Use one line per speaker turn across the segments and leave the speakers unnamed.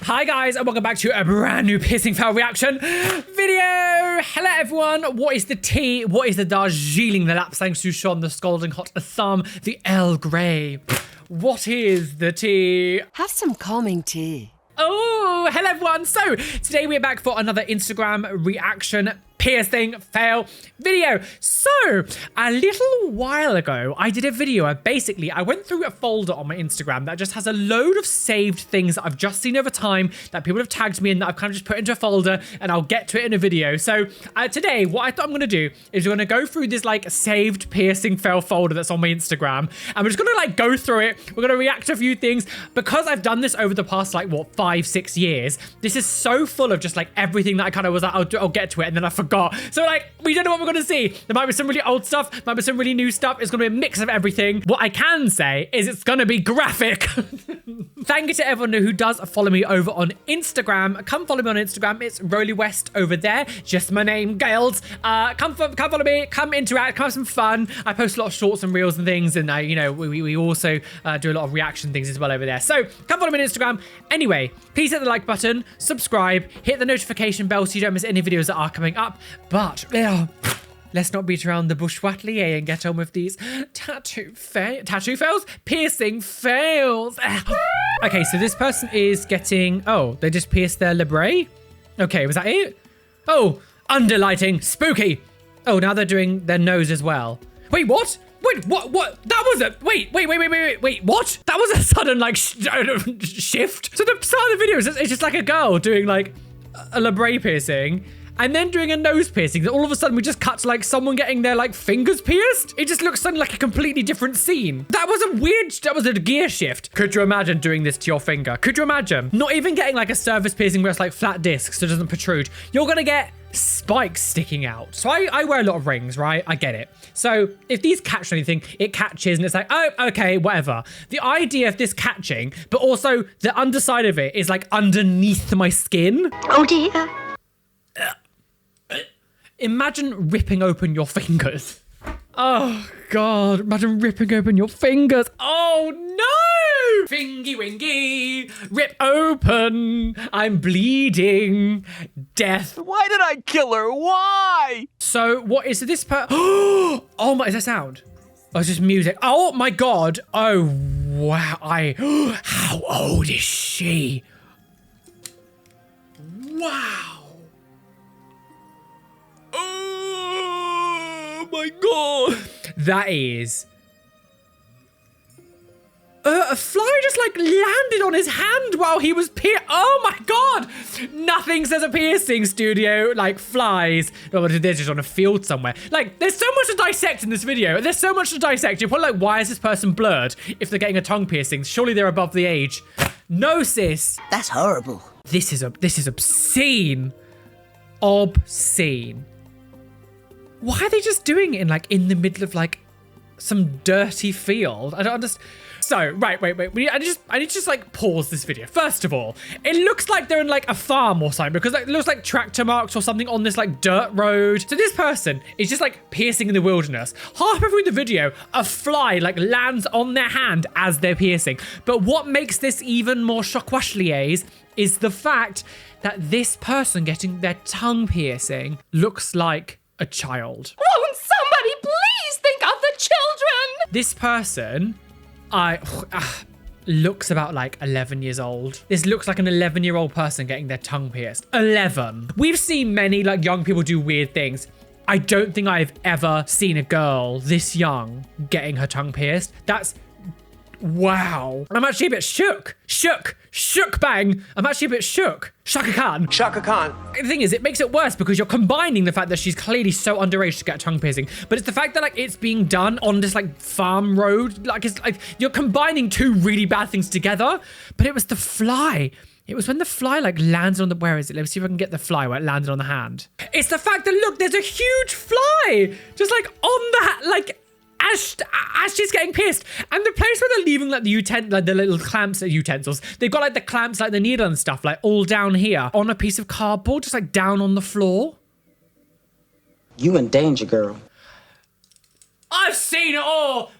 Hi guys, and welcome back to a brand new piercing fail reaction video. Hello everyone, what is the tea? What is the Darjeeling, the Lapsang Souchong, the Scalding Hot Thumb, the Earl Grey? What is the tea?
Have some calming tea.
Oh, hello everyone. So today we're back for another Instagram reaction piercing fail video. So a little while ago, I did a video. I went through a folder on my Instagram that just has a load of saved things that I've just seen over time that people have tagged me in that I've kind of just put into a folder, and I'll get to it in a video. So today, what I thought I'm going to do is we're going to go through this like saved piercing fail folder that's on my Instagram, and we're just going to like go through it. We're going to react to a few things because I've done this over the past like what 5-6 years. This is so full of just like everything that I kind of was like, I'll get to it, and then I forgot. So like, we don't know what we're going to see. There might be some really old stuff, might be some really new stuff. It's going to be a mix of everything. What I can say is it's going to be graphic. Thank you to everyone who does follow me over on Instagram. Come follow me on Instagram. It's Roly West over there. Just my name, girls. Come follow me. Come interact. Come have some fun. I post a lot of shorts and reels and things, and we also do a lot of reaction things as well over there. So come follow me on Instagram. Anyway, please hit the like button, subscribe, hit the notification bell so you don't miss any videos that are coming up. But let's not beat around the bush, Watley, and get on with these tattoo fails? Piercing fails. Okay, so this person is getting... Oh, they just pierced their labrae? Okay, was that it? Oh, underlighting. Spooky. Oh, now they're doing their nose as well. Wait, what? Wait, what? That was a... Wait, what? That was a sudden, like, shift. So the start of the video is just like a girl doing, like, a labrae piercing, and then doing a nose piercing. All of a sudden, we just cut to like someone getting their like fingers pierced. It just looks suddenly like a completely different scene. That was a gear shift. Could you imagine doing this to your finger? Could you imagine? Not even getting like a surface piercing where it's like flat disc so it doesn't protrude. You're gonna get spikes sticking out. So I wear a lot of rings, right? I get it. So if these catch anything, it catches and it's like, oh, okay, whatever. The idea of this catching, but also the underside of it is like underneath my skin.
Oh dear.
Imagine ripping open your fingers. Oh, God. Imagine ripping open your fingers. Oh, no. Fingy wingy. Rip open. I'm bleeding. Death.
Why did I kill her? Why?
So what is this Oh, my, is that sound? Oh, it's just music. Oh, my God. Oh, wow. How old is she? Wow. Oh my God. That is... a fly just like landed on his hand while he was oh my God. Nothing says a piercing studio like flies. Oh, they're just on a field somewhere. Like, there's so much to dissect in this video. There's so much to dissect. You're probably like, why is this person blurred if they're getting a tongue piercing? Surely they're above the age. No, sis.
That's horrible.
This is obscene. Obscene. Why are they just doing it in the middle of like some dirty field? I don't understand. So, right, wait. I need to just like pause this video. First of all, it looks like they're in like a farm or something because it looks like tractor marks or something on this like dirt road. So this person is just like piercing in the wilderness. Halfway through the video, a fly like lands on their hand as they're piercing. But what makes this even more choquashliers is the fact that this person getting their tongue piercing looks like a child.
Won't somebody please think of the children?
This person, looks about like 11 years old. This looks like an 11-year-old person getting their tongue pierced. 11. We've seen many like young people do weird things. I don't think I've ever seen a girl this young getting her tongue pierced. That's... Wow. I'm actually a bit shook. Shook bang. I'm actually a bit shook. Shaka Khan.
Shaka Khan.
The thing is, it makes it worse because you're combining the fact that she's clearly so underage to get a tongue piercing, but it's the fact that like it's being done on this like farm road. Like it's like you're combining two really bad things together. But it was the fly. It was when the fly like lands on the... Where is it? Let's see if I can get the fly where it landed on the hand. It's the fact that, look, there's a huge fly just like on that, like... As she's getting pierced, and the place where they're leaving like the little clamps, utensils, they've got like the clamps, like the needle and stuff, like all down here on a piece of cardboard, just like down on the floor.
You in danger, girl.
I've seen it all.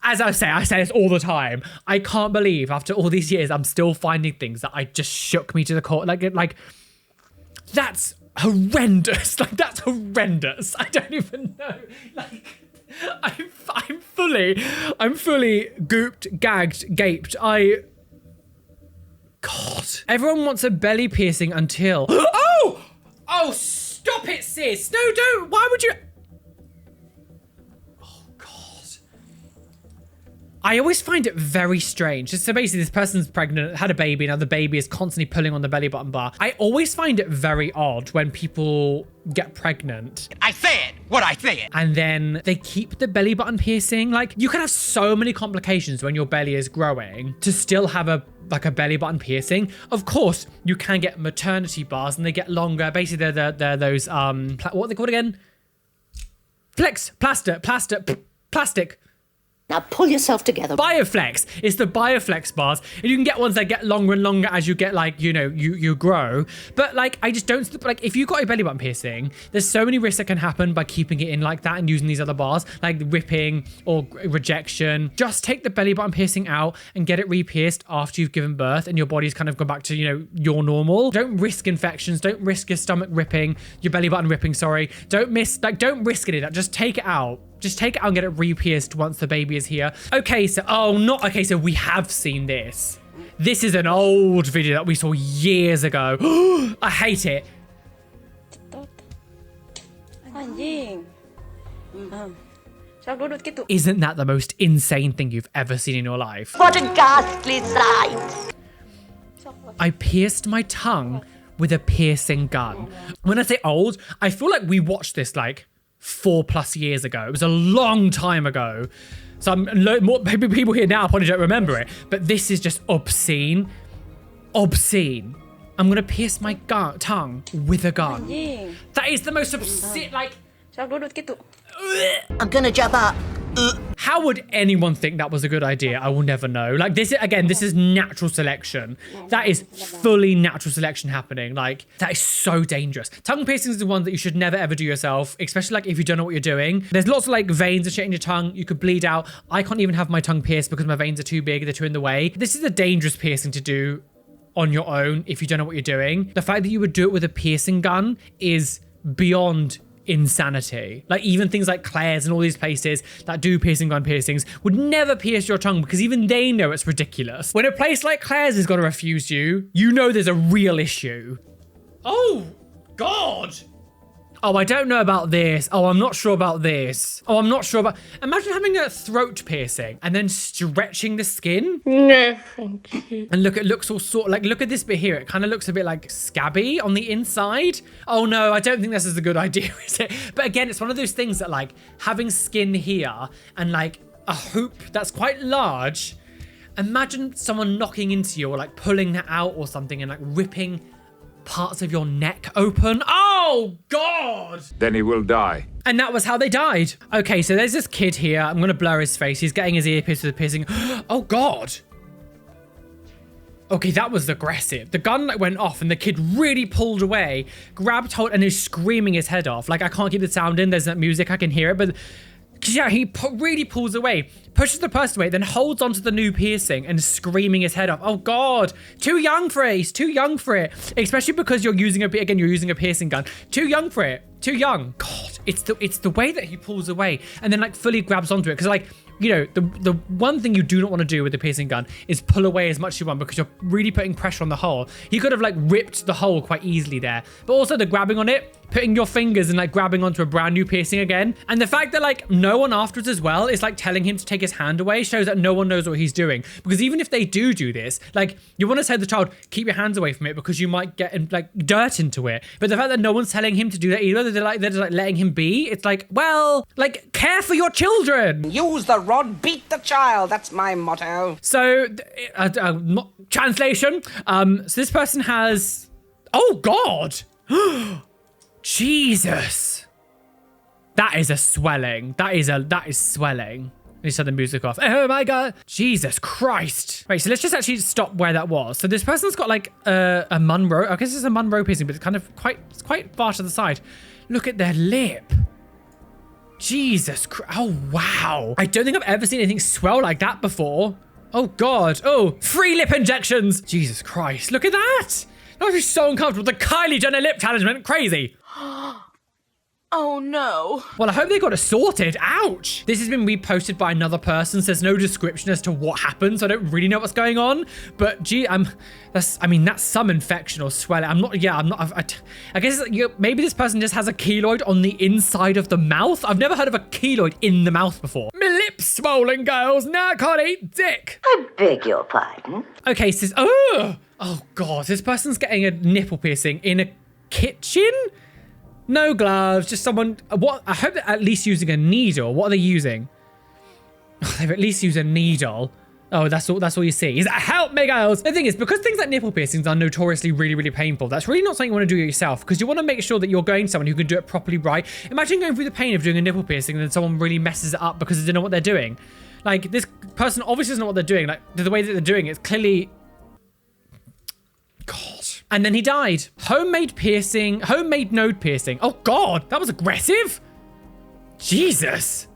as I say this all the time. I can't believe after all these years, I'm still finding things that I just shook me to the core. Like that's horrendous. Like that's horrendous. I don't even know. Like I'm fully gooped, gagged, gaped. God. Everyone wants a belly piercing until Oh, stop it, sis. No, don't. Why would you? I always find it very strange. So basically this person's pregnant, had a baby, now the baby is constantly pulling on the belly button bar. I always find it very odd when people get pregnant.
I said what I said.
And then they keep the belly button piercing. Like you can have so many complications when your belly is growing to still have a belly button piercing. Of course, you can get maternity bars and they get longer. Basically they're those, what are they called again? Plastic.
Now pull yourself together.
Bioflex. It's the Bioflex bars. And you can get ones that get longer and longer as you get like, you know, you grow. But like, I just don't, like if you've got a belly button piercing, there's so many risks that can happen by keeping it in like that and using these other bars, like ripping or rejection. Just take the belly button piercing out and get it re-pierced after you've given birth and your body's kind of gone back to, you know, your normal. Don't risk infections. Don't risk your stomach ripping, your belly button ripping, sorry. Don't risk any of that. Just take it out. Just take it out and get it re-pierced once the baby is here. Okay, so, so we have seen this. This is an old video that we saw years ago. I hate it. Isn't that the most insane thing you've ever seen in your life?
What a ghastly sight.
I pierced my tongue with a piercing gun. When I say old, I feel like we watched this like 4+ years ago. It was a long time ago. So maybe people here now probably don't remember it, but this is just obscene. Obscene. I'm gonna pierce my tongue with a gun. That is the most obscene, like...
I'm gonna jump up.
How would anyone think that was a good idea? I will never know. Like this is natural selection. That is fully natural selection happening. Like that is so dangerous. Tongue piercings is the one that you should never ever do yourself, especially like if you don't know what you're doing. There's lots of like veins and shit in your tongue. You could bleed out. I can't even have my tongue pierced because my veins are too big. They're too in the way. This is a dangerous piercing to do on your own if you don't know what you're doing. The fact that you would do it with a piercing gun is beyond insanity. Like even things like Claire's and all these places that do piercing gun piercings would never pierce your tongue because even they know it's ridiculous. When a place like Claire's is going to refuse you, you know there's a real issue. Oh, God. Oh, I don't know about this. Oh, I'm not sure about this. Oh, I'm not sure about... Imagine having a throat piercing and then stretching the skin.
No, thank you.
And look, it looks all sort... Like, look at this bit here. It kind of looks a bit like scabby on the inside. Oh, no, I don't think this is a good idea, is it? But again, it's one of those things that, like, having skin here and, like, a hoop that's quite large. Imagine someone knocking into you or, like, pulling that out or something and, like, ripping parts of your neck open. Oh, God!
Then he will die.
And that was how they died. Okay, so there's this kid here. I'm going to blur his face. He's getting his ear pierced with a piercing. Oh, God. Okay, that was aggressive. The gun went off and the kid really pulled away, grabbed hold and is screaming his head off. Like, I can't keep the sound in. There's that music. I can hear it. But yeah, he really pulls away, pushes the person away, then holds onto the new piercing and is screaming his head off. Oh, God. Too young for it. He's too young for it. Especially because you're using a piercing gun. Too young for it. Too young. God, it's the way that he pulls away and then like fully grabs onto it. Because like, you know, the one thing you do not want to do with the piercing gun is pull away as much as you want because you're really putting pressure on the hole. He could have like ripped the hole quite easily there. But also the grabbing on it, putting your fingers and like grabbing onto a brand new piercing again. And the fact that like no one afterwards as well is like telling him to take his hand away shows that no one knows what he's doing. Because even if they do this, like you want to tell the child, keep your hands away from it because you might get like dirt into it. But the fact that no one's telling him to do that either, they're just like letting him be. It's like, well, like care for your children.
Use the rod, beat the child. That's my motto.
So, translation. So this person has, oh God. Jesus. That is a swelling. That is swelling. Let me turn the music off. Oh my God. Jesus Christ. Right, so let's just actually stop where that was. So this person's got like a Monroe. I guess it's a Monroe piercing, but it's kind of quite far to the side. Look at their lip. Jesus Christ. Oh, wow. I don't think I've ever seen anything swell like that before. Oh, God. Oh, 3 lip injections. Jesus Christ. Look at that. That must be so uncomfortable. The Kylie Jenner lip challenge went crazy.
Oh no.
Well, I hope they got it sorted. Ouch. This has been reposted by another person, so there's no description as to what happened, so I don't really know what's going on. But gee, that's some infection or swelling. I guess maybe this person just has a keloid on the inside of the mouth. I've never heard of a keloid in the mouth before. My lips swollen, girls. Now I can't eat dick.
I beg your pardon.
Okay, oh God, this person's getting a nipple piercing in a kitchen? No gloves, just someone. What? I hope they're at least using a needle. What are they using? Oh, they've at least used a needle. Oh, that's all you see. Is that help me, girls? The thing is, because things like nipple piercings are notoriously really, really painful, that's really not something you want to do yourself, because you want to make sure that you're going to someone who can do it properly right. Imagine going through the pain of doing a nipple piercing and then someone really messes it up because they don't know what they're doing. Like, this person obviously doesn't know what they're doing. Like, the way that they're doing it's clearly... God. And then he died. Homemade node piercing. Oh God, that was aggressive. Jesus.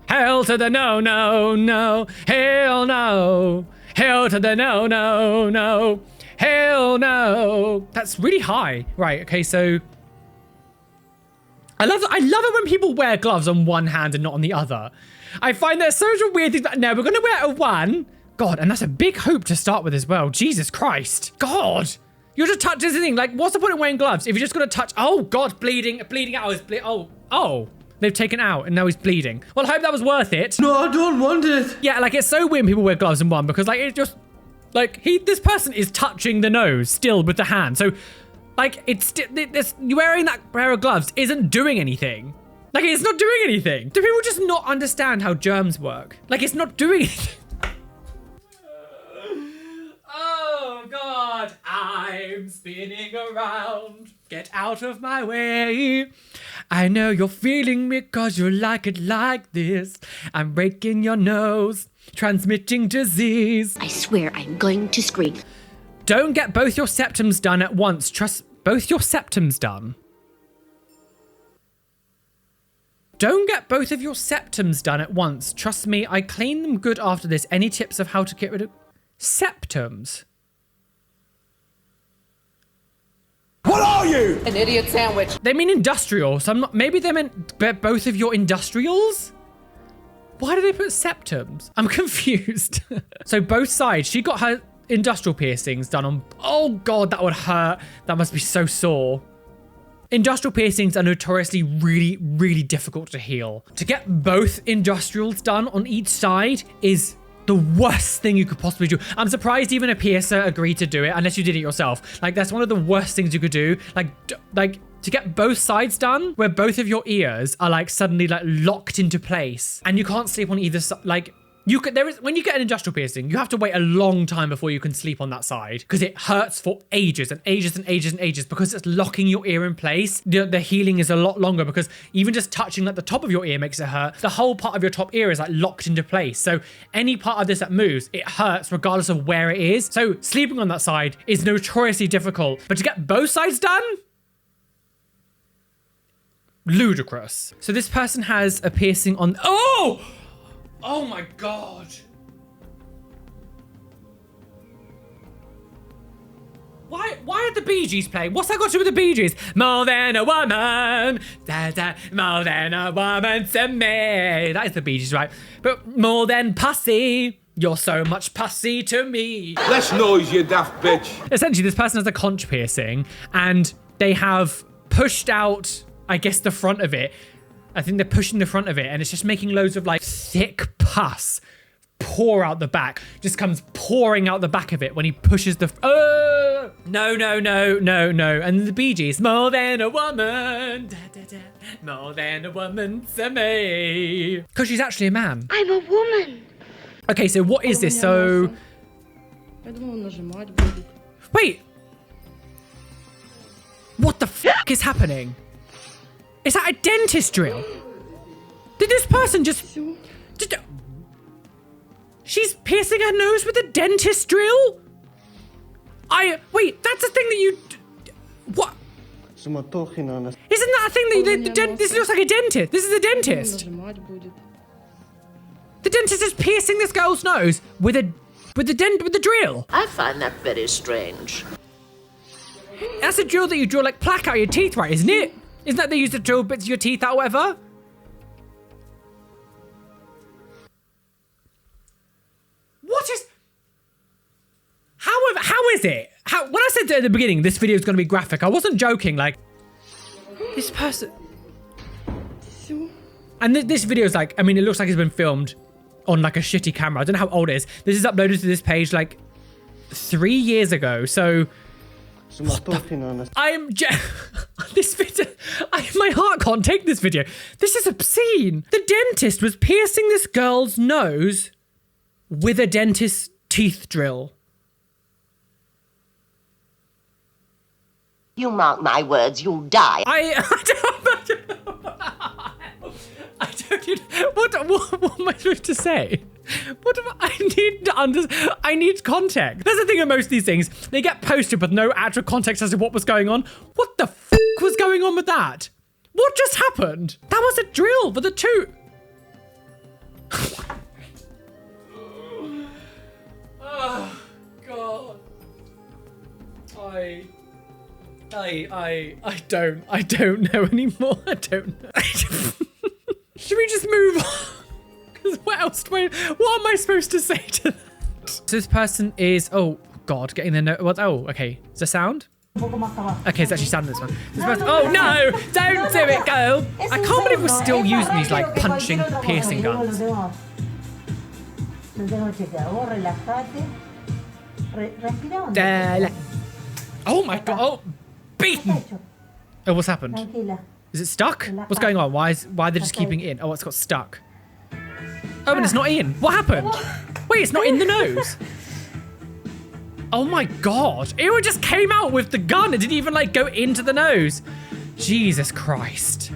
Hell to the no, no, no. Hell no. Hell to the no, no, no. Hell no. That's really high. Right, okay, so... I love it when people wear gloves on one hand and not on the other. I find that such a weird thing. No, we're going to wear it at one. God, and that's a big hoop to start with as well. Jesus Christ. God. You're just touching the thing. Like, what's the point of wearing gloves if you're just going to touch? Oh, God, bleeding out. Oh. They've taken out and now he's bleeding. Well, I hope that was worth it.
No, I don't want it.
Yeah, like, it's so weird when people wear gloves in one because, like, it's just, like, this person is touching the nose still with the hand. So, like, you wearing that pair of gloves isn't doing anything. Like, it's not doing anything. Do people just not understand how germs work? Like, it's not doing anything. Oh, God, I'm spinning around. Get out of my way. I know you're feeling me cause you like it like this. I'm breaking your nose, transmitting disease.
I swear I'm going to scream.
Don't get both your septums done at once. Trust both your septums done. Don't get both of your septums done at once. Trust me, I clean them good after this. Any tips of how to get rid of septums?
What are you?
An idiot sandwich.
They mean industrial, so I'm not. Maybe they meant both of your industrials? Why do they put septums? I'm confused. So both sides, she got her industrial piercings done on. Oh God, that would hurt. That must be so sore. Industrial piercings are notoriously really, really difficult to heal. To get both industrials done on each side is the worst thing you could possibly do. I'm surprised even a piercer agreed to do it, unless you did it yourself. Like, that's one of the worst things you could do. Like to get both sides done, where both of your ears are like suddenly like locked into place, and you can't sleep on either side. Like, when you get an industrial piercing, you have to wait a long time before you can sleep on that side because it hurts for ages and ages and ages and ages because it's locking your ear in place. The healing is a lot longer because even just touching like the top of your ear makes it hurt. The whole part of your top ear is like locked into place. So any part of this that moves, it hurts regardless of where it is. So sleeping on that side is notoriously difficult, but to get both sides done, ludicrous. So this person has a piercing on, Oh my God. Why are the Bee Gees playing? What's that got to do with the Bee Gees? More than a woman, more than a woman to me. That is the Bee Gees, right? But more than pussy, you're so much pussy to me.
Less noise, you daft bitch.
Essentially, this person has a conch piercing and they have pushed out, I guess, the front of it. I think they're pushing the front of it and it's just making loads of like thick pus pour out the back. Just comes pouring out the back of it when he pushes the... No. And the Bee Gees, more than a woman. More than a woman to me. Because she's actually a man.
I'm a woman.
Okay, so what is this? So... Wait. What the fuck is happening? Is that a dentist drill? Did this person just... She's piercing her nose with a dentist drill? Wait, that's a thing that you... What? Isn't that a thing that this looks like a dentist? This is a dentist. The dentist is piercing this girl's nose with the drill.
I find that very strange.
That's a drill that you draw like plaque out of your teeth, right? Isn't it? Isn't that they use to drill bits of your teeth out, or whatever? What is? How is it? When I said at the beginning this video is going to be graphic, I wasn't joking. Like this person, and this video is like, I mean, it looks like it's been filmed on like a shitty camera. I don't know how old it is. This is uploaded to this page like 3 years ago. So I'm this video. My heart can't take this video. This is obscene. The dentist was piercing this girl's nose with a dentist's teeth drill.
You mark my words, you'll die.
I don't. What am I supposed to say? I need context. That's the thing of most of these things. They get posted with no actual context as to what was going on. What the f was going on with that? What just happened? That was a drill for the two. Oh God. I don't know anymore. I don't know. Should we just move on? Because what else what am I supposed to say to that? So this person is, oh God, getting the note. What? Oh, okay. Is there sound? Okay, it's actually sound in this one. This person, oh no, don't do it, girl. I can't believe we're still using these like punching, piercing guns. Oh my God, oh, beaten. Oh, what's happened? Is it stuck? What's going on? Why are they just keeping it in? Oh, it's got stuck. Oh, and it's not in. What happened? Wait, it's not in the nose. Oh my God. It just came out with the gun. It didn't even like go into the nose. Jesus Christ.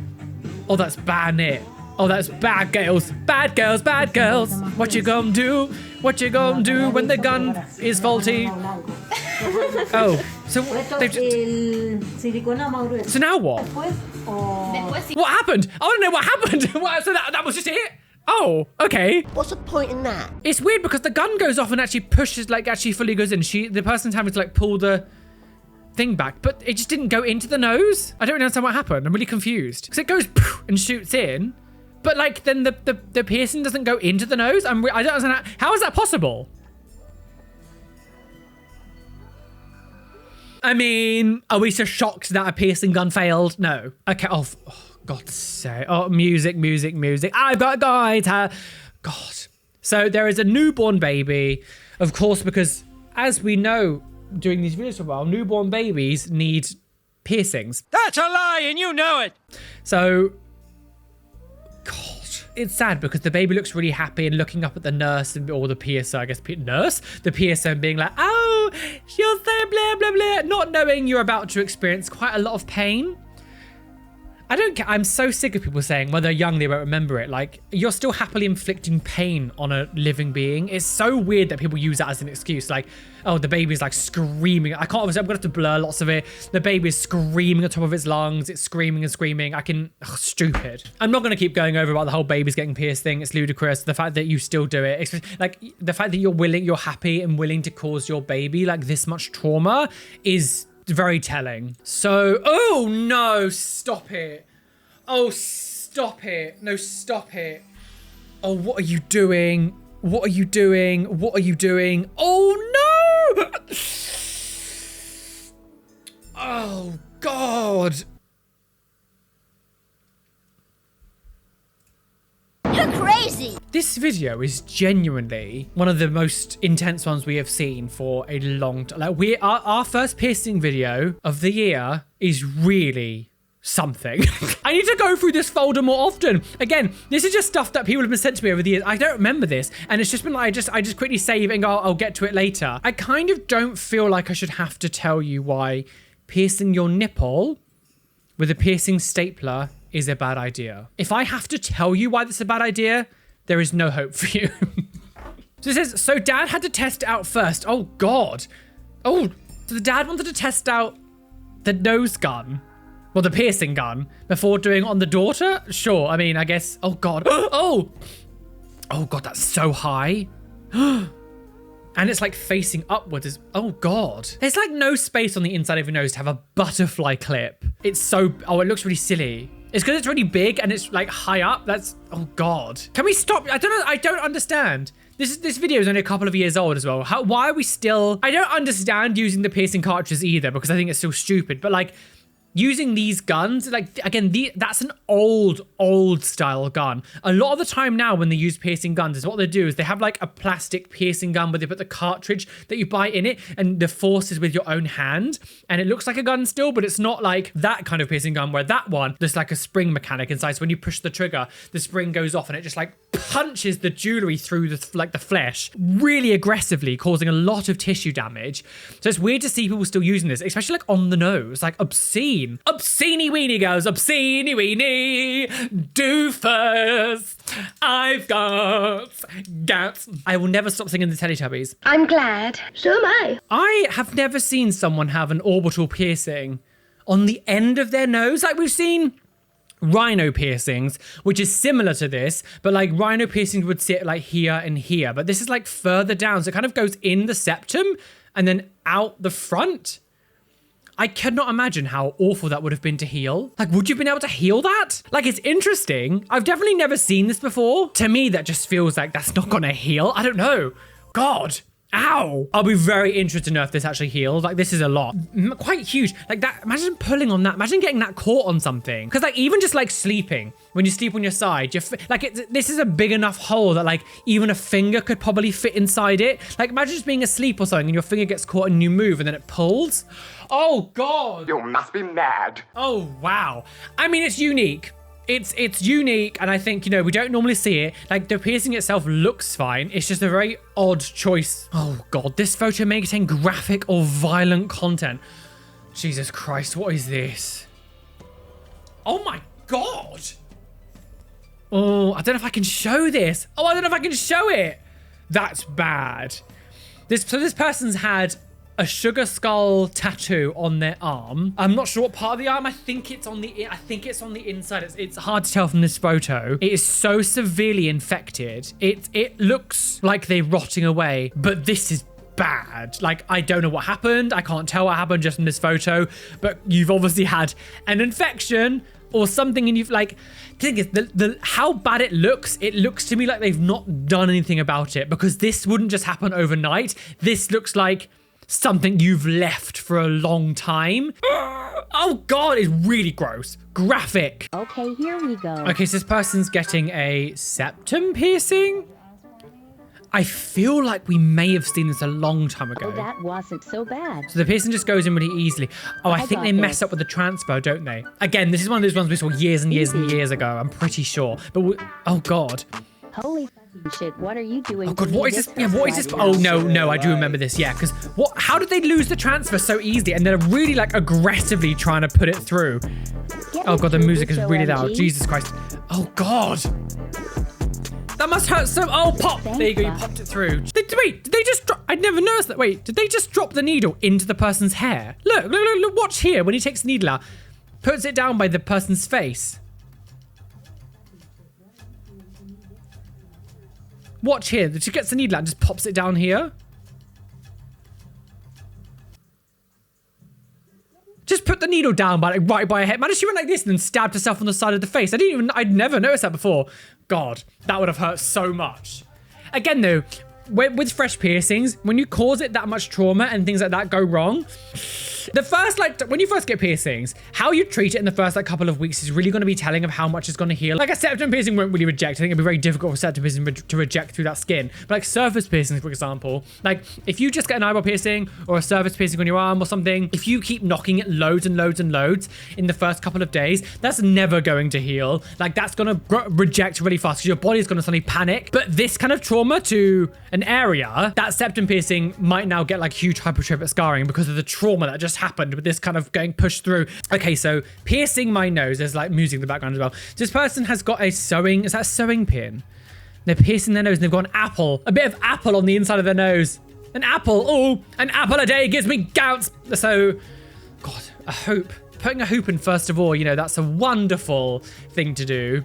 Oh, that's bad, innit? Oh, that's bad girls. Bad girls, bad girls. What you gonna do? What you gonna do when the gun is faulty? Oh, so they've just... So now what? What happened? I want to know what happened. So that was just it? Oh, okay.
What's the point in that?
It's weird because the gun goes off and actually pushes, like actually fully goes in. The person's having to like pull the thing back, but it just didn't go into the nose. I don't understand what happened. I'm really confused. Because it goes and shoots in, but like then the piercing doesn't go into the nose. I don't understand. How is that possible? I mean, are we so shocked that a piercing gun failed? No. Okay. Oh God's sake. Oh, music. I've got guys. God. So there is a newborn baby, of course, because as we know, doing these videos for a while, newborn babies need piercings.
That's a lie, and you know it.
So, God. It's sad because the baby looks really happy and looking up at the nurse or the PSO, I guess, the PSO, and being like, oh, she'll say blah, blah, blah, not knowing you're about to experience quite a lot of pain. I'm so sick of people saying when they're young, they won't remember it. Like, you're still happily inflicting pain on a living being. It's so weird that people use that as an excuse. Like, oh, the baby's like screaming. I'm gonna have to blur lots of it. The baby's screaming on top of its lungs. It's screaming and screaming. Stupid. I'm not gonna keep going over about the whole baby's getting pierced thing. It's ludicrous. The fact that you still do it, like the fact that you're happy and willing to cause your baby like this much trauma is very telling. So, oh no, stop it. Oh, stop it. No, stop it. Oh, what are you doing? What are you doing? What are you doing? Oh no! Oh God.
You're crazy.
This video is genuinely one of the most intense ones we have seen for a long time. Like our first piercing video of the year is really something. I need to go through this folder more often. Again, this is just stuff that people have been sent to me over the years. I don't remember this, and it's just been like I just quickly save and go, I'll get to it later. I kind of don't feel like I should have to tell you why piercing your nipple with a piercing stapler is a bad idea. If I have to tell you why this is a bad idea, there is no hope for you. So it says, so dad had to test it out first. Oh God. Oh, so the dad wanted to test out the nose gun Well, the piercing gun before doing on the daughter? Sure. I mean, I guess. Oh, God. Oh. Oh, God, that's so high. And it's like facing upwards. Oh, God. There's like no space on the inside of your nose to have a butterfly clip. It's so. Oh, it looks really silly. It's because it's really big and it's like high up. That's. Oh, God. Can we stop? I don't know. I don't understand. This video is only a couple of years old as well. Why are we still. I don't understand using the piercing cartridges either because I think it's so stupid. But like. Using these guns, like, again, that's an old style gun. A lot of the time now when they use piercing guns is what they do is they have like a plastic piercing gun where they put the cartridge that you buy in it and the force is with your own hand. And it looks like a gun still, but it's not like that kind of piercing gun where that one, there's like a spring mechanic inside. So when you push the trigger, the spring goes off and it just like punches the jewelry through the flesh really aggressively, causing a lot of tissue damage. So it's weird to see people still using this, especially like on the nose, like obscene. Obscene weenie girls, obscene weenie doofus. I've got guts. I will never stop singing the Teletubbies.
I'm glad. So am I.
I have never seen someone have an orbital piercing on the end of their nose. Like we've seen rhino piercings, which is similar to this, but like rhino piercings would sit like here and here, but this is like further down. So it kind of goes in the septum and then out the front. I cannot imagine how awful that would have been to heal. Like, would you have been able to heal that? Like, it's interesting. I've definitely never seen this before. To me, that just feels like that's not gonna heal. I don't know. God. Ow. I'll be very interested to know if this actually heals. Like, this is a lot. Quite huge. Like that, imagine pulling on that. Imagine getting that caught on something. Because like, even just like sleeping, when you sleep on your side, this is a big enough hole that like, even a finger could probably fit inside it. Like, imagine just being asleep or something and your finger gets caught and you move and then it pulls. Oh, God.
You must be mad.
Oh, wow. I mean, it's unique. It's unique, and I think, you know, we don't normally see it. Like, the piercing itself looks fine. It's just a very odd choice. Oh, God. This photo may contain graphic or violent content. Jesus Christ, what is this? Oh, my God. Oh, I don't know if I can show this. Oh, I don't know if I can show it. That's bad. So this person's had a sugar skull tattoo on their arm. I'm not sure what part of the arm. I think it's on the inside. It's hard to tell from this photo. It is so severely infected. It looks like they're rotting away, but this is bad. Like, I don't know what happened. I can't tell what happened just from this photo, but you've obviously had an infection or something, and you've like, the thing is, how bad it looks to me like they've not done anything about it, because this wouldn't just happen overnight. This looks like something you've left for a long time. Oh, God, it's really gross. Graphic.
Okay, here we go.
Okay, so this person's getting a septum piercing. I feel like we may have seen this a long time ago.
Oh, that wasn't so bad.
So the piercing just goes in really easily. Oh, I think they mess up with the transfer, don't they? Again, this is one of those ones we saw years and years and years ago, I'm pretty sure. But oh, God.
Holy fucking shit, what are you doing?
Oh, God, what is this? Yeah, what is this? Oh, no, I do remember this. Yeah, because how did they lose the transfer so easily? And they're really, like, aggressively trying to put it through. Oh, God, the music is really loud. Jesus Christ. Oh, God. That must hurt so. Oh, pop. There you go. You popped it through. Wait, did they just drop? I'd never noticed that. Wait, did they just drop the needle into the person's hair? Look, watch here. When he takes the needle out, puts it down by the person's face. Watch here. She gets the needle out and just pops it down here. Just put the needle down right by her head. Imagine she went like this and then stabbed herself on the side of the face. I'd never noticed that before. God, that would have hurt so much. Again, though, with fresh piercings, when you cause it that much trauma and things like that go wrong, the first, like, when you first get piercings, how you treat it in the first, like, couple of weeks is really going to be telling of how much it's going to heal. Like, a septum piercing won't really reject. I think it'd be very difficult for septum piercing to reject through that skin. But, like, surface piercings, for example, like, if you just get an eyeball piercing or a surface piercing on your arm or something, if you keep knocking it loads and loads and loads in the first couple of days, that's never going to heal. Like, that's going to reject really fast because your body's going to suddenly panic. But this kind of trauma to an area, that septum piercing might now get, like, huge hypertrophic scarring because of the trauma that just happened with this kind of getting pushed through. Okay, so piercing my nose. There's like music in the background as well. This person has got a sewing. Is that a sewing pin? They're piercing their nose and they've got an apple. A bit of apple on the inside of their nose. An apple. Oh, an apple a day gives me gout. So, God, I hope putting a hoop in first of all, you know, that's a wonderful thing to do.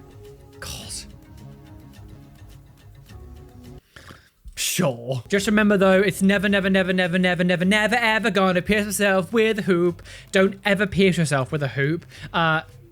God. Sure. Just remember though, it's never ever gonna pierce yourself with a hoop. Don't ever pierce yourself with a hoop.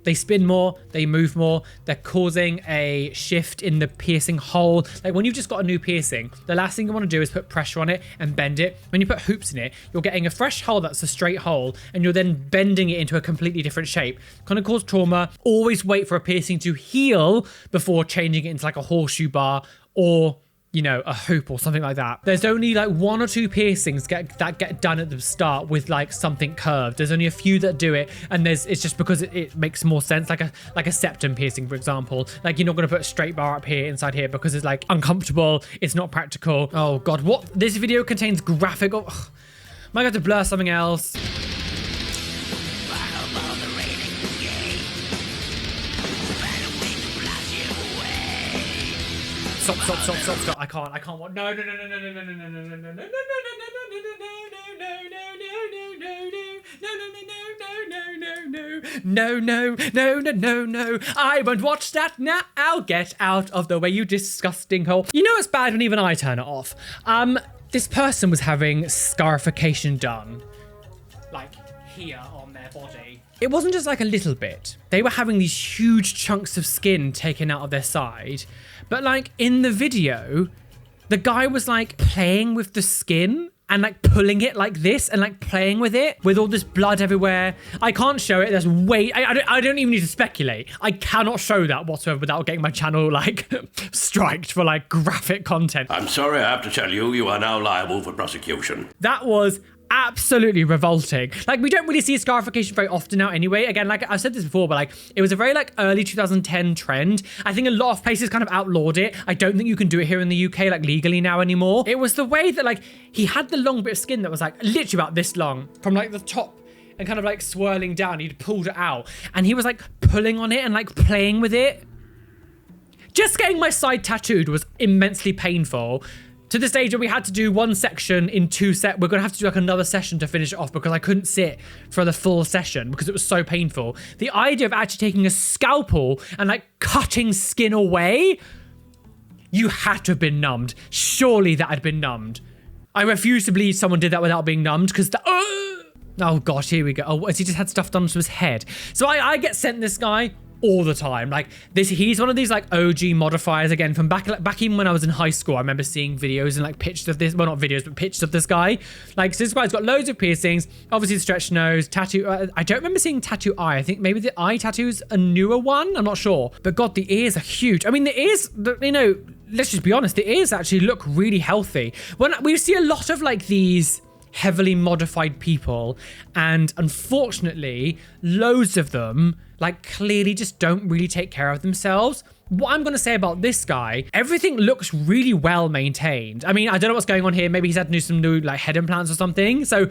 They spin more, they move more, they're causing a shift in the piercing hole. Like when you've just got a new piercing, the last thing you want to do is put pressure on it and bend it. When you put hoops in it, you're getting a fresh hole that's a straight hole and you're then bending it into a completely different shape. Kind of cause trauma. Always wait for a piercing to heal before changing it into like a horseshoe bar or, you know, a hoop or something like that. There's only like 1 or 2 piercings that get done at the start with like something curved. There's only a few that do it, and it's just because it makes more sense. Like a septum piercing, for example. Like you're not gonna put a straight bar up here inside here because it's like uncomfortable. It's not practical. Oh God, what? This video contains graphic. Oh, am I going to blur something else? Stop. I can't. No. No. I won't watch that now. I'll get out of the way, you disgusting hole. You know it's bad when even I turn it off. This person was having scarification done. Like here on their body. It wasn't just like a little bit. They were having these huge chunks of skin taken out of their side. But like in the video, the guy was like playing with the skin and like pulling it like this and like playing with it with all this blood everywhere. I can't show it. There's I don't even need to speculate. I cannot show that whatsoever without getting my channel like striked for like graphic content.
I'm sorry I have to tell you, you are now liable for prosecution.
That was absolutely revolting. Like we don't really see scarification very often now anyway. Again, like I've said this before, but like it was a very like early 2010 trend. I think a lot of places kind of outlawed it. I don't think you can do it here in the UK like legally now anymore. It was the way that like he had the long bit of skin that was like literally about this long from like the top and kind of like swirling down. He'd pulled it out and he was like pulling on it and like playing with it. Just getting my side tattooed was immensely painful. To the stage where we had to do one section in 2 sets. We're going to have to do like another session to finish it off because I couldn't sit for the full session because it was so painful. The idea of actually taking a scalpel and like cutting skin away, you had to have been numbed. Surely that had been numbed. I refuse to believe someone did that without being numbed because oh gosh, here we go. Oh, has he just had stuff done to his head? So I get sent this guy all the time. Like this, he's one of these like OG modifiers again from back even when I was in high school. I remember seeing videos and like pictures of this, well not videos, but pictures of this guy. Like so this guy's got loads of piercings, obviously the stretched nose, tattoo. I don't remember seeing tattoo eye. I think maybe the eye tattoo's a newer one. I'm not sure. But God, the ears are huge. I mean, the ears, you know, let's just be honest, the ears actually look really healthy. When we see a lot of like these heavily modified people, and unfortunately loads of them like clearly just don't really take care of themselves. What I'm going to say about this guy, everything looks really well maintained. I mean, I don't know what's going on here. Maybe he's had to do some new like head implants or something, so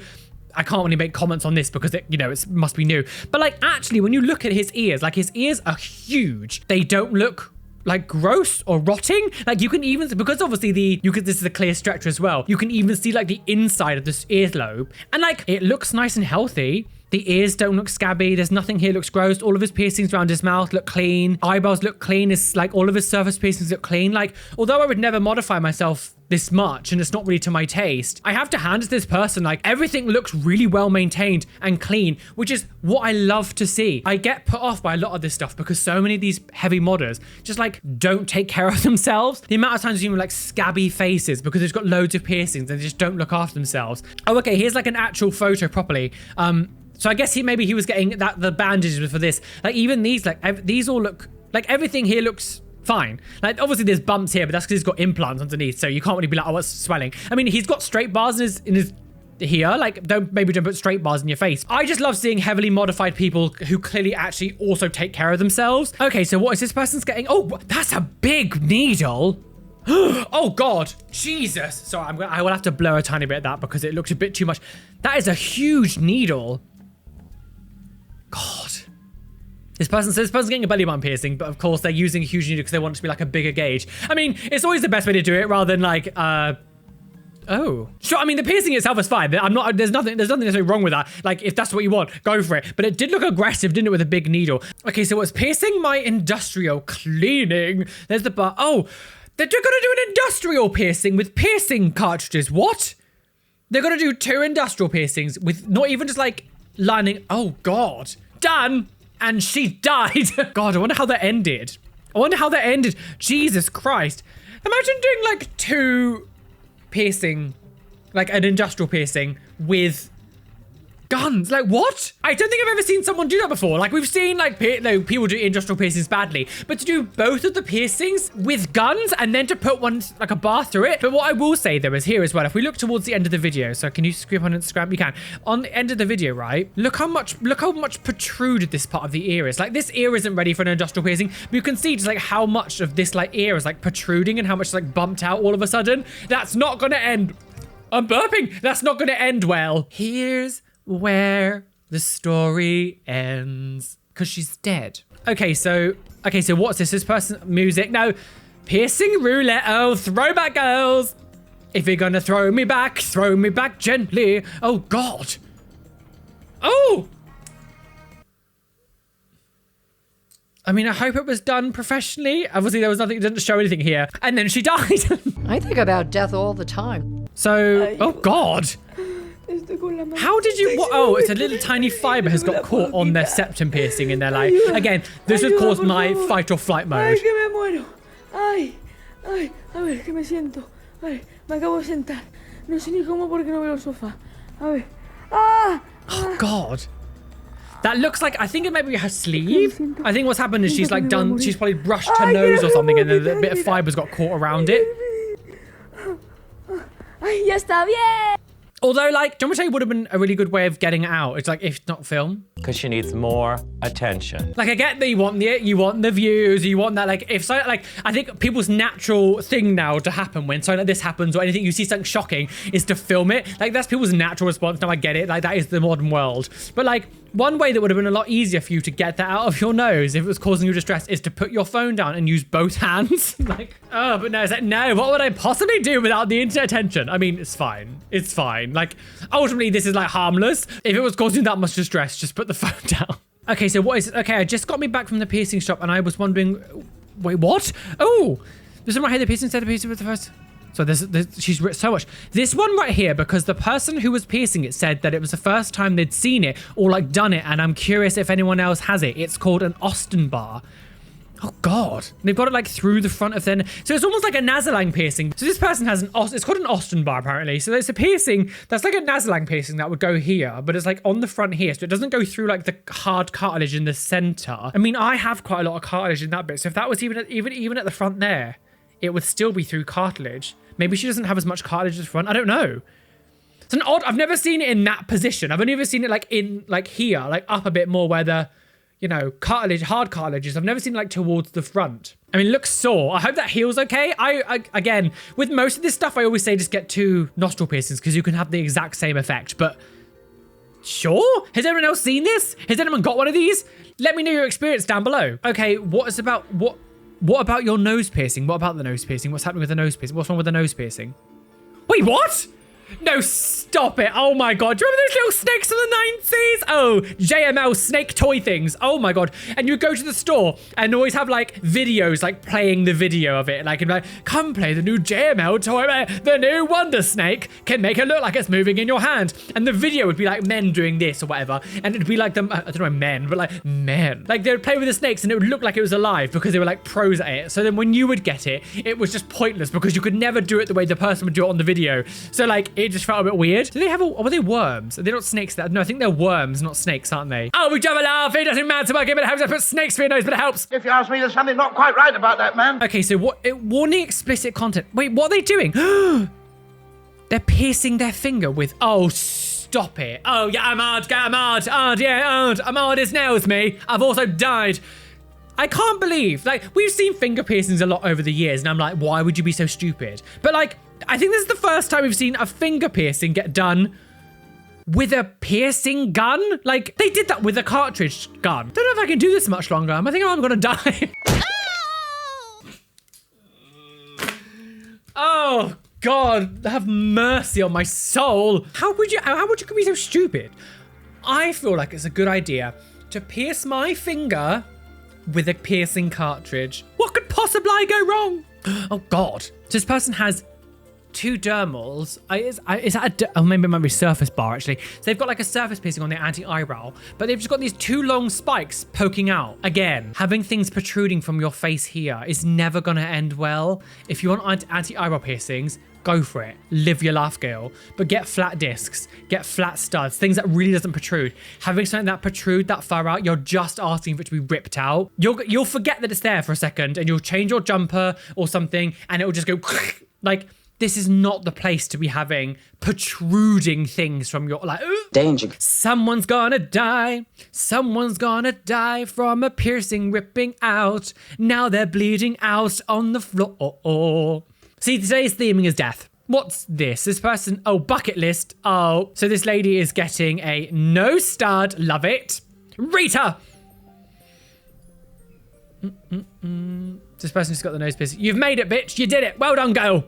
I can't really make comments on this because it, you know, it must be new. But like actually when you look at his ears, like his ears are huge. They don't look like gross or rotting. Like you can even, because obviously this is a clear stretcher as well, you can even see like the inside of this earlobe and like it looks nice and healthy. The ears don't look scabby. There's nothing here looks gross. All of his piercings around his mouth look clean. Eyebrows look clean. It's like all of his surface piercings look clean. Like, although I would never modify myself this much and it's not really to my taste, I have to hand it to this person. Like everything looks really well maintained and clean, which is what I love to see. I get put off by a lot of this stuff because so many of these heavy modders just like don't take care of themselves. The amount of times you see like scabby faces because they've got loads of piercings and they just don't look after themselves. Oh, okay. Here's like an actual photo properly. So I guess maybe he was getting the bandages for this. Like even these, like these all look, like everything here looks fine. Like obviously there's bumps here, but that's because he's got implants underneath. So you can't really be like, oh, what's swelling? I mean, he's got straight bars in his here. Like don't put straight bars in your face. I just love seeing heavily modified people who clearly actually also take care of themselves. Okay, so what is this person's getting? Oh, that's a big needle. Oh God, Jesus. Sorry, I will have to blur a tiny bit of that because it looks a bit too much. That is a huge needle. God. This person's getting a belly button piercing, but of course they're using a huge needle because they want it to be like a bigger gauge. I mean, it's always the best way to do it rather than like, Oh. Sure, I mean, the piercing itself is fine. There's nothing necessarily wrong with that. Like, if that's what you want, go for it. But it did look aggressive, didn't it, with a big needle? Okay, so what's piercing my industrial cleaning? There's the bar. Oh, they're gonna do an industrial piercing with piercing cartridges. What? They're gonna do 2 industrial piercings with not even just like lining. Oh, God. Done. And she died. God, I wonder how that ended. Jesus Christ. Imagine doing like 2 piercing, like an industrial piercing with guns. Like, what? I don't think I've ever seen someone do that before. Like, we've seen like people do industrial piercings badly, but to do both of the piercings with guns and then to put one like a bar through it. But what I will say though is here as well, if we look towards the end of the video, so can you scream on Instagram? You can. On the end of the video, right? Look how much protruded this part of the ear is. Like, this ear isn't ready for an industrial piercing, but you can see just like how much of this like ear is like protruding and how much like bumped out all of a sudden. That's not gonna end. I'm burping. That's not gonna end well. Here's where the story ends, because she's dead. Okay, so what's this? This person, music? No, piercing roulette. Oh, throwback girls. If you're gonna throw me back gently. Oh, God. Oh. I mean, I hope it was done professionally. Obviously, there was nothing, it didn't show anything here. And then she died.
I think about death all the time.
So, oh, God. How did you, what? Oh, it's a little tiny fiber has got caught on their septum piercing in their life. Again, this would cause my fight or flight mode.
Ay, que me muero. Ay, a ver, que me siento. Ay, me acabo de sentar. No sé ni cómo porque no veo el sofá. A ver.
Oh, God. That looks like, I think it might be her sleeve. I think what's happened is she's like done, she's probably brushed her nose or something and then a bit of fiber's got caught around it.
Ay, ya está bien.
Although, like, do you want me to tell you would have been a really good way of getting it out? It's like, if not film.
Because she needs more attention.
Like, I get that you want the views, you want that, like, if so, like, I think people's natural thing now to happen when something like this happens or anything, you see something shocking, is to film it. Like, that's people's natural response. Now I get it. Like, that is the modern world. But, like, one way that would have been a lot easier for you to get that out of your nose if it was causing you distress is to put your phone down and use both hands. Like, oh, but no, it's like, no, what would I possibly do without the internet attention? I mean, it's fine. It's fine. Like, ultimately, this is like harmless. If it was causing that much distress, just put the phone down. Okay, so what is it? Okay, I just got me back from the piercing shop and I was wondering, wait, what? Oh, there's one right here, the piercing said the piercing was the first. So she's written so much. This one right here, because the person who was piercing it said that it was the first time they'd seen it or like done it. And I'm curious if anyone else has it. It's called an Austin bar. Oh, God. They've got it like through the front of their... So it's almost like a nasolang piercing. So this person has it's called an Austin bar apparently. So there's a piercing that's like a nasolang piercing that would go here, but it's like on the front here. So it doesn't go through like the hard cartilage in the center. I mean, I have quite a lot of cartilage in that bit. So if that was even at the front there, it would still be through cartilage. Maybe she doesn't have as much cartilage at the front. I don't know. It's an odd... I've never seen it in that position. I've only ever seen it like in like here, like up a bit more where the... you know, cartilage, hard cartilages. I've never seen like towards the front. I mean, it looks sore. I hope that heals okay. I again, with most of this stuff, I always say just get 2 nostril piercings because you can have the exact same effect. But sure? Has anyone else seen this? Has anyone got one of these? Let me know your experience down below. Okay, what about your nose piercing? What about the nose piercing? What's happening with the nose piercing? What's wrong with the nose piercing? Wait, what? No, stop it. Oh my God. Do you remember those little snakes from the 90s? Oh, JML snake toy things. Oh my God. And you go to the store and always have like videos, like playing the video of it. Like, and like, come play the new JML toy. The new Wonder Snake can make it look like it's moving in your hand. And the video would be like men doing this or whatever. And it'd be like them, I don't know, men, but like men. Like they would play with the snakes and it would look like it was alive because they were like pros at it. So then when you would get it, it was just pointless because you could never do it the way the person would do it on the video. So like, it just felt a bit weird. Do they have were they worms? Are they not snakes? No, I think they're worms, not snakes, aren't they? Oh, we have a laugh. It doesn't matter. But it helps. I put snakes for your nose, but it helps.
If you ask me, there's something not quite right about that, man.
Okay, so warning explicit content. Wait, what are they doing? They're piercing their finger with, oh, stop it. Oh, yeah, I'm hard, I'm hard as nails, me. I've also died. I can't believe, like, we've seen finger piercings a lot over the years, and I'm like, why would you be so stupid? But, like, I think this is the first time we've seen a finger piercing get done with a piercing gun. Like, they did that with a cartridge gun. Don't know if I can do this much longer. I think I'm gonna die. Oh, God, have mercy on my soul. How would you be so stupid? I feel like it's a good idea to pierce my finger with a piercing cartridge. What could possibly go wrong? Oh God. So this person has 2 dermals. Is that oh, maybe it might be surface bar actually. So they've got like a surface piercing on their anti-eyebrow, but they've just got these 2 long spikes poking out. Again, having things protruding from your face here is never gonna end well. If you want anti-eyebrow piercings, go for it. Live your life, girl. But get flat discs, get flat studs, things that really doesn't protrude. Having something that protrude that far out, you're just asking for it to be ripped out. You'll forget that it's there for a second, and you'll change your jumper or something, and it will just go like. This is not the place to be having protruding things from your, like,
Danger.
Someone's gonna die. Someone's gonna die from a piercing ripping out. Now they're bleeding out on the floor. See, today's theming is death. What's this? This person, oh, bucket list. Oh, so this lady is getting a no stud. Love it. Rita. This person just got the nose piercing. You've made it, bitch. You did it. Well done, girl.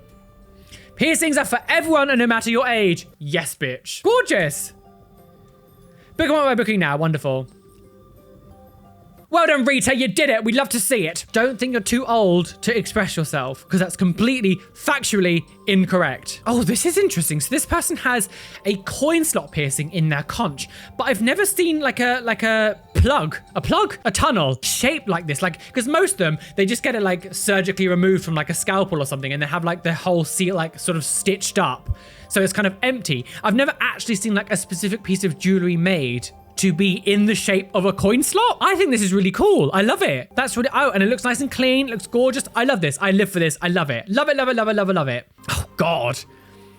Piercings are for everyone and no matter your age. Yes, bitch. Gorgeous. Book them up by booking now. Wonderful. Well done, Rita. You did it. We'd love to see it. Don't think you're too old to express yourself because that's completely factually incorrect. Oh, this is interesting. So this person has a coin slot piercing in their conch, but I've never seen like a tunnel shaped like this. Like, because most of them, they just get it like surgically removed from like a scalpel or something, and they have like the whole seal like sort of stitched up. So it's kind of empty. I've never actually seen like a specific piece of jewelry made to be in the shape of a coin slot. I think this is really cool. I love it. That's really, oh, and it looks nice and clean, looks gorgeous. I love this. I live for this. I love it. Love it, love it, love it, love it, love it. Oh God.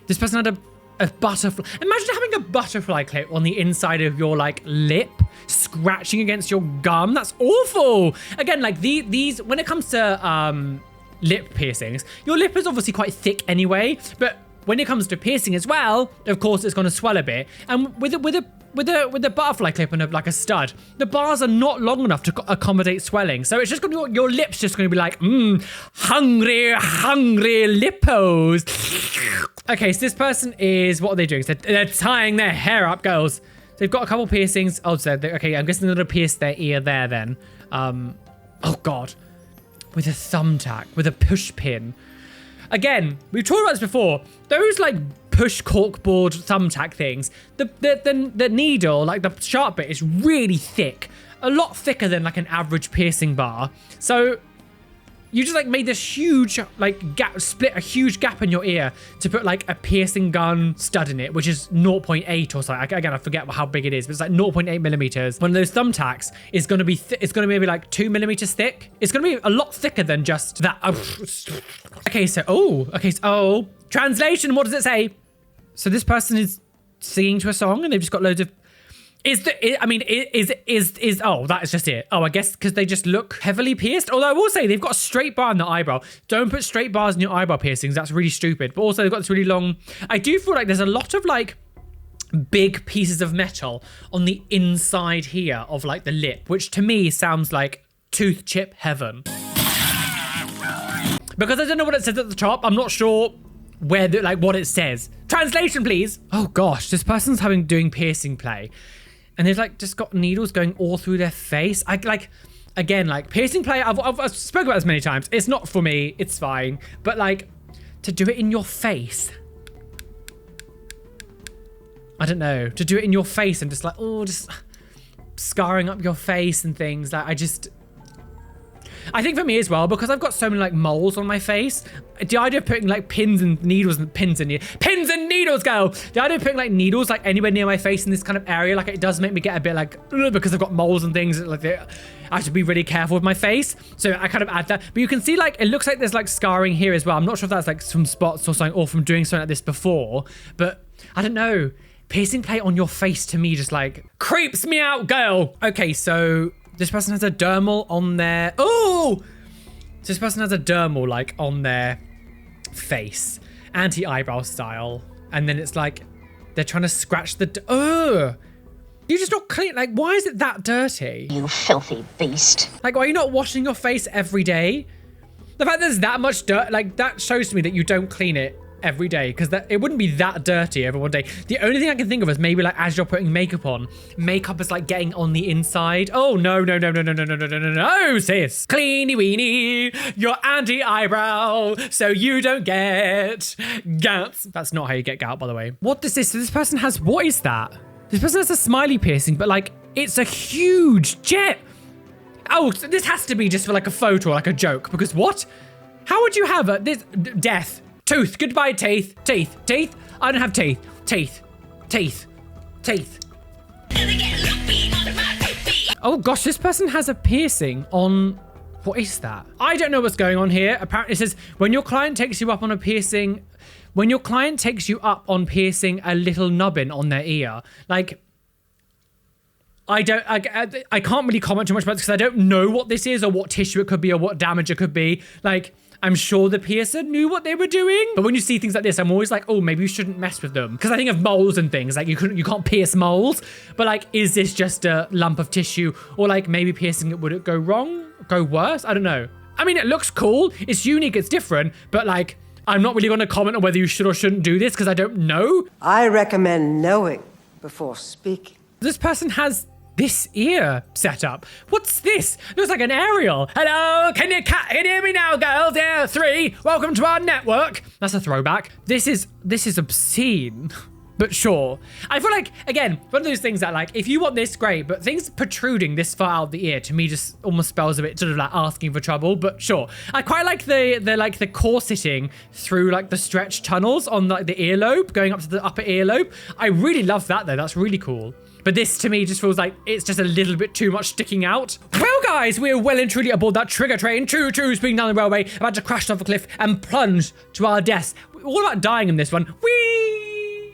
This person had a butterfly. Imagine having a butterfly clip on the inside of your like lip, scratching against your gum. That's awful. Again, like these, when it comes to lip piercings, your lip is obviously quite thick anyway, but when it comes to piercing as well, of course, it's going to swell a bit. And with a butterfly clip and like a stud, the bars are not long enough to accommodate swelling. So it's just going to, your lips just going to be like, hungry lippos. Okay, so this person is, what are they doing? So they're tying their hair up, girls. So they've got a couple piercings. Oh, so okay, I'm guessing they're going to pierce their ear there then. Oh God, with a thumbtack, with a push pin. Again, we've talked about this before. Those like push corkboard thumbtack things, the needle, like the sharp bit, is really thick. A lot thicker than like an average piercing bar. So you just like made this huge like gap, split a huge gap in your ear to put like a piercing gun stud in it, which is 0.8 or something. Again, I forget how big it is, but it's like 0.8 millimeters. One of those thumbtacks is going to be, it's going to be maybe like 2 millimeters thick. It's going to be a lot thicker than just that. Okay, so, translation, what does it say? So this person is singing to a song and they've just got loads of, oh, that is just it. Oh, I guess because they just look heavily pierced. Although I will say they've got a straight bar in the eyebrow. Don't put straight bars in your eyebrow piercings. That's really stupid. But also they've got this really long, I do feel like there's a lot of like big pieces of metal on the inside here of like the lip, which to me sounds like tooth chip heaven. Because I don't know what it says at the top. I'm not sure where what it says. Translation, please. Oh gosh, this person's doing piercing play. And they've like just got needles going all through their face. Again, piercing play, I've spoken about this many times. It's not for me, it's fine. But like, to do it in your face. I don't know, to do it in your face and just like, oh, just scarring up your face and things. Like, I think for me as well, because I've got so many like moles on my face, the idea of putting like pins and needles, girl. The idea of putting like needles like anywhere near my face in this kind of area, like it does make me get a bit like, because I've got moles and things, like I have to be really careful with my face. So I kind of add that. But you can see like, it looks like there's like scarring here as well. I'm not sure if that's like some spots or something, or from doing something like this before, but I don't know. Piercing play on your face to me just like creeps me out, girl. Okay, so this person has a dermal on their... Oh! So this person has a dermal, like, on their face. Anti-eyebrow style. And then it's like, they're trying to scratch the... Oh! You just not clean... Like, why is it that dirty?
You filthy beast.
Like, why are you not washing your face every day? The fact there's that much dirt, like, that shows to me that you don't clean it every day because it wouldn't be that dirty every one day. The only thing I can think of is maybe like as you're putting makeup on, makeup is like getting on the inside. Oh, no, sis. Cleany weeny, your anti-eyebrow, so you don't get gout. That's not how you get gout, by the way. What is this? So this person has, what is that? This person has a smiley piercing, but like, it's a huge jet. Oh, so this has to be just for like a photo or like a joke, because what? How would you have this death? Tooth, goodbye teeth, teeth, teeth. I don't have teeth, teeth, teeth, teeth. Oh gosh, this person has a piercing on, what is that? I don't know what's going on here. Apparently it says, when your client takes you up on a piercing, when your client takes you up on piercing a little nubbin on their ear, like, I can't really comment too much about this because I don't know what this is or what tissue it could be or what damage it could be. Like, I'm sure the piercer knew what they were doing. But when you see things like this, I'm always like, oh, maybe you shouldn't mess with them. Because I think of moles and things. Like, you can't pierce moles. But like, is this just a lump of tissue? Or like, maybe piercing it, would it go wrong? Go worse? I don't know. I mean, it looks cool. It's unique. It's different. But like, I'm not really going to comment on whether you should or shouldn't do this because I don't know.
I recommend knowing before speaking.
This person has this ear set up. What's this? Looks like an aerial. Hello, can you hear me now, girls? Yeah, 3. Welcome to our network. That's a throwback. This is obscene. But sure. I feel like, again, one of those things that like, if you want this, great, but things protruding this far out the ear to me just almost spells a bit sort of like asking for trouble, but sure. I quite like the corseting through like the stretch tunnels on like the earlobe, going up to the upper earlobe. I really love that though, that's really cool. But this to me just feels like it's just a little bit too much sticking out. Well guys, we're well and truly aboard that trigger train, choo-choo, speeding down the railway, about to crash off a cliff and plunge to our deaths. We're all about dying in this one. Whee!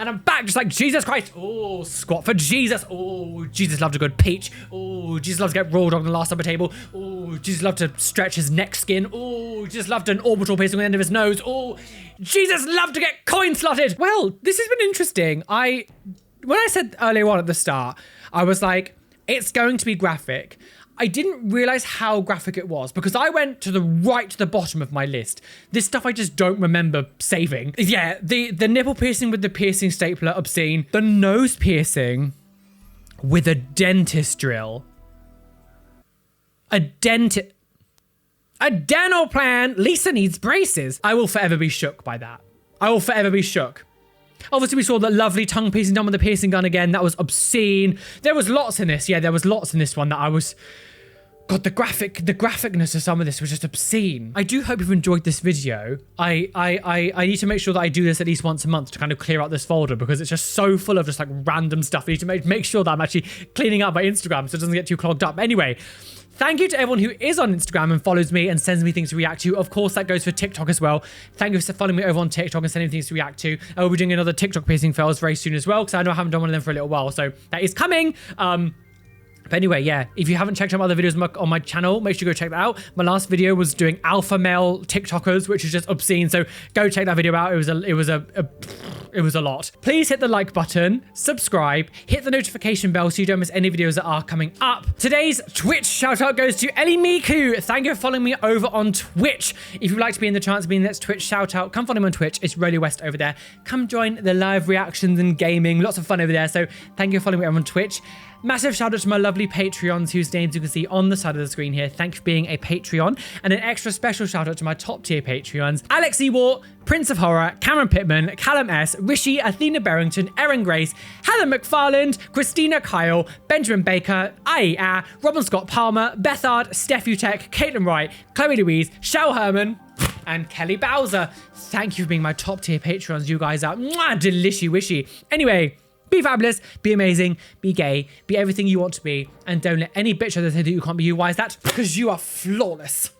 And I'm back just like Jesus Christ. Oh, squat for Jesus. Oh, Jesus loved a good peach. Oh, Jesus loves to get rolled on the last supper table. Oh, Jesus loved to stretch his neck skin. Oh, Jesus loved an orbital piercing on the end of his nose. Oh, Jesus loved to get coin slotted. Well, this has been interesting. When I said earlier on at the start, I was like, it's going to be graphic. I didn't realize how graphic it was because I went to the bottom of my list. This stuff I just don't remember saving. Yeah, the nipple piercing with the piercing stapler, obscene. The nose piercing with a dentist drill. A dental plan. Lisa needs braces. I will forever be shook by that. I will forever be shook. Obviously, we saw that lovely tongue piercing done with the piercing gun again. That was obscene. There was lots in this. Yeah, there was lots in this one that I was... God, the graphicness of some of this was just obscene. I do hope you've enjoyed this video. I need to make sure that I do this at least once a month to kind of clear out this folder because it's just so full of just like random stuff. I need to make sure that I'm actually cleaning up my Instagram so it doesn't get too clogged up. Anyway, thank you to everyone who is on Instagram and follows me and sends me things to react to. Of course, that goes for TikTok as well. Thank you for following me over on TikTok and sending things to react to. I will be doing another TikTok piercing fails very soon as well because I know I haven't done one of them for a little while. So that is coming. But anyway, yeah, if you haven't checked out my other videos on my channel, make sure you go check that out. My last video was doing alpha male TikTokers, which is just obscene. So go check that video out. It was a lot. Please hit the like button, subscribe, hit the notification bell so you don't miss any videos that are coming up. Today's Twitch shout out goes to Ellie Miku. Thank you for following me over on Twitch. If you'd like to be in the chance of being the next Twitch shout out, come follow me on Twitch. It's Roly West over there. Come join the live reactions and gaming. Lots of fun over there. So thank you for following me over on Twitch. Massive shout out to my lovely Patreons whose names you can see on the side of the screen here. Thank you for being a Patreon. And an extra special shout out to my top tier Patreons. Alex Ewart, Prince of Horror, Cameron Pittman, Callum S, Rishi, Athena Barrington, Erin Grace, Helen McFarland, Christina Kyle, Benjamin Baker, Ai Robin Scott Palmer, Bethard, Steph Utek, Caitlin Wright, Chloe Louise, Shao Herman, and Kelly Bowser. Thank you for being my top tier Patreons. You guys are delishy wishy. Anyway, be fabulous, be amazing, be gay, be everything you want to be, and don't let any bitch out there say that you can't be you. Why is that? Because you are flawless.